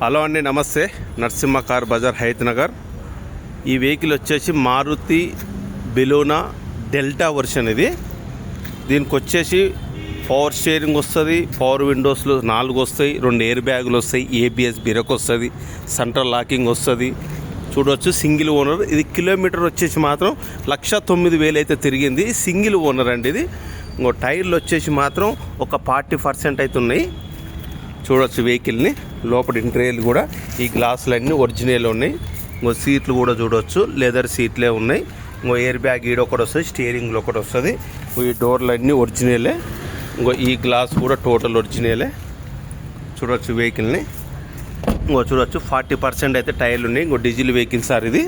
Hello అండి, నమస్తే. Narasimha car Bazar, Hayath Nagar. ఈ వెహికల్ వచ్చేసి మారుతి బెలోనా డెల్టా వర్షన్. దీనికి వచ్చేసి పవర్ స్టీరింగ్ వస్తుంది, పవర్ విండోస్లు 4 వస్తాయి, 2 ఎయిర్ బ్యాగులు వస్తాయి, ఏబిఎస్ బ్రేక్ వస్తుంది, సెంట్రల్ లాకింగ్ వస్తుంది. చూడవచ్చు, సింగిల్ ఓనర్. ఇది కిలోమీటర్ వచ్చేసి మాత్రం 1,09,000 అయితే తిరిగింది. సింగిల్ ఓనర్ అండి ఇది. ఇంకో టైర్లు వచ్చేసి మాత్రం ఒక 40% అయితే ఉన్నాయి. చూడవచ్చు వెహికల్ని లోపల ఇంటీరియర్ కూడా. ఈ గ్లాసులన్నీ ఒరిజినల్ ఉన్నాయి. ఇంకో సీట్లు కూడా చూడవచ్చు, లెదర్ సీట్లే ఉన్నాయి. ఇంకో ఎయిర్ బ్యాగ్ ఈడ ఒకటి వస్తుంది, స్టీరింగ్లో ఒకటి వస్తుంది. ఈ డోర్లన్నీ ఒరిజినలే. ఇంకో ఈ గ్లాస్ కూడా టోటల్ ఒరిజినలే. చూడవచ్చు వెహికల్ని. ఇంకో చూడవచ్చు 40% అయితే టైర్లు ఉన్నాయి. ఇంకో డీజిల్ వెహికల్ సార్ ఇది,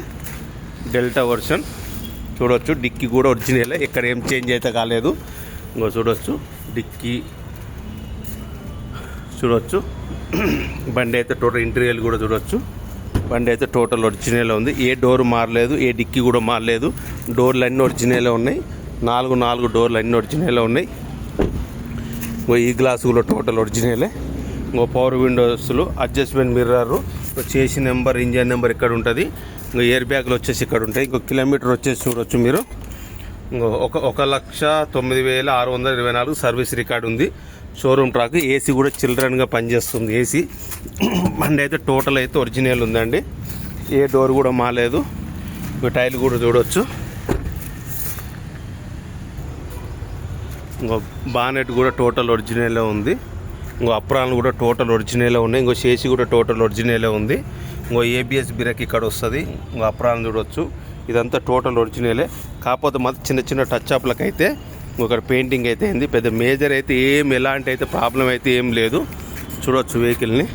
డెల్టా వర్షన్. చూడవచ్చు డిక్కీ కూడా ఒరిజినలే, ఇక్కడ ఏం చేంజ్ అయితే కాలేదు. ఇంకో చూడవచ్చు డిక్కీ చూడవచ్చు. బండి అయితే టోటల్ ఇంటీరియర్ కూడా చూడవచ్చు. బండి అయితే టోటల్ ఒరిజినల్ ఉంది. ఏ డోర్ మారలేదు, ఏ డిక్కీ కూడా మారలేదు. డోర్లు అన్నీ ఒరిజినల్ ఉన్నాయి. 4 డోర్లు అన్నీ ఒరిజినల్ ఉన్నాయి. ఈ గ్లాస్ కూడా టోటల్ ఒరిజినలే. ఇంకో పవర్ విండోస్లు, అడ్జస్ట్మెంట్ మిర్రర్, చేసి నెంబర్, ఇంజన్ నెంబర్ ఇక్కడ ఉంటుంది. ఇంకో ఎయిర్ బ్యాగ్లు వచ్చేసి ఇక్కడ ఉంటాయి. ఇంకో కిలోమీటర్ వచ్చేసి చూడవచ్చు మీరు. ఇంకో 1,09,624 సర్వీస్ రికార్డు ఉంది. Showroom track. ఏసీ కూడా చిల్డ్రన్గా పనిచేస్తుంది. ఏసీ బండి అయితే టోటల్ అయితే ఒరిజినల్ ఉందండి. ఏ డోర్ కూడా మాలేదు. టైర్లు కూడా చూడవచ్చు. ఇంకో బానెట్ కూడా టోటల్ ఒరిజినలే ఉంది. ఇంకో అప్రాన్లు కూడా టోటల్ ఒరిజినలే ఉన్నాయి. ఇంకో చేసి కూడా టోటల్ ఒరిజినలే ఉంది. ఇంకో ఏబిఎస్ బ్రేక్ ఇక్కడ వస్తుంది. ఇంకో అప్రాన్ చూడవచ్చు. ఇదంతా టోటల్ ఒరిజినలే. కాకపోతే మాత్రం చిన్న టచ్ అప్లకు అయితే ఒకటి పెయింటింగ్ అయితే అయింది. పెద్ద మేజర్ అయితే ఎలాంటి అయితే ప్రాబ్లం అయితే ఏం లేదు. చూడవచ్చు వెహికల్ని.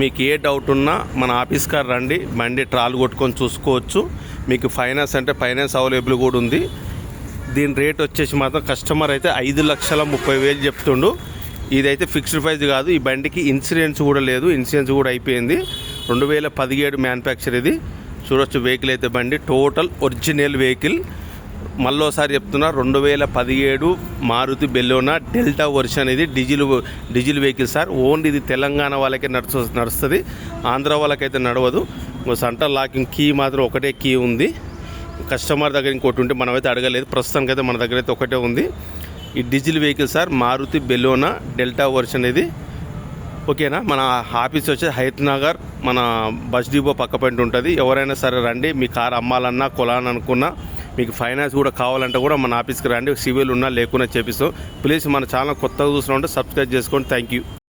మీకు ఏ డౌట్ ఉన్నా మన ఆఫీస్ కార్ రండి, బండి ట్రాల్ కొట్టుకొని చూసుకోవచ్చు. మీకు ఫైనాన్స్ అంటే ఫైనాన్స్ అవైలబుల్ కూడా ఉంది. దీని రేట్ వచ్చేసి మాత్రం కస్టమర్ అయితే 5,30,000 చెప్తుండు. ఇదైతే ఫిక్స్డ్ ప్రైస్ కాదు. ఈ బండికి ఇన్సూరెన్స్ కూడా లేదు. ఇన్సూరెన్స్ కూడా అయిపోయింది. 2017 మ్యానుఫ్యాక్చర్ ఇది. చూడవచ్చు వెహికల్ అయితే బండి టోటల్ ఒరిజినల్ వెహికల్. మళ్ళోసారి చెప్తున్నా, 2017 మారుతి బెలోనా డెల్టా వర్షన్. ఇది డీజిల్ వెహికల్ సార్. ఓన్లీ ఇది తెలంగాణ వాళ్ళకే నడుస్తుంది, ఆంధ్ర వాళ్ళకైతే నడవదు. సెంట్రల్ లాకింగ్ కీ మాత్రం ఒకటే కీ ఉంది. కస్టమర్ దగ్గర ఇంకోటి ఉంటే మనమైతే అడగలేదు. ప్రస్తుతానికైతే మన దగ్గర అయితే ఒకటే ఉంది. ఈ diesel vehicle sir, Maruti Baleno delta version ఇది. ఓకేనా. మన ఆఫీస్ వచ్చి హైత్ నగర్, మన బస్ డిపో పక్క పైన ఉంటుంది. ఎవరైనా సరే రండి. మీ కార్ అమ్మాలన్నా కొనాలనుకున్నా, మీకు ఫైనాన్స్ కూడా కావాలంటే కూడా మన ఆఫీస్కి రండి. సివిల్ ఉన్నా లేకున్నా చేపిస్తాం. ప్లీజ్ మన ఛానల్ కొత్తగా చూసినా ఉంటే సబ్స్క్రైబ్ చేసుకోండి. Thank you.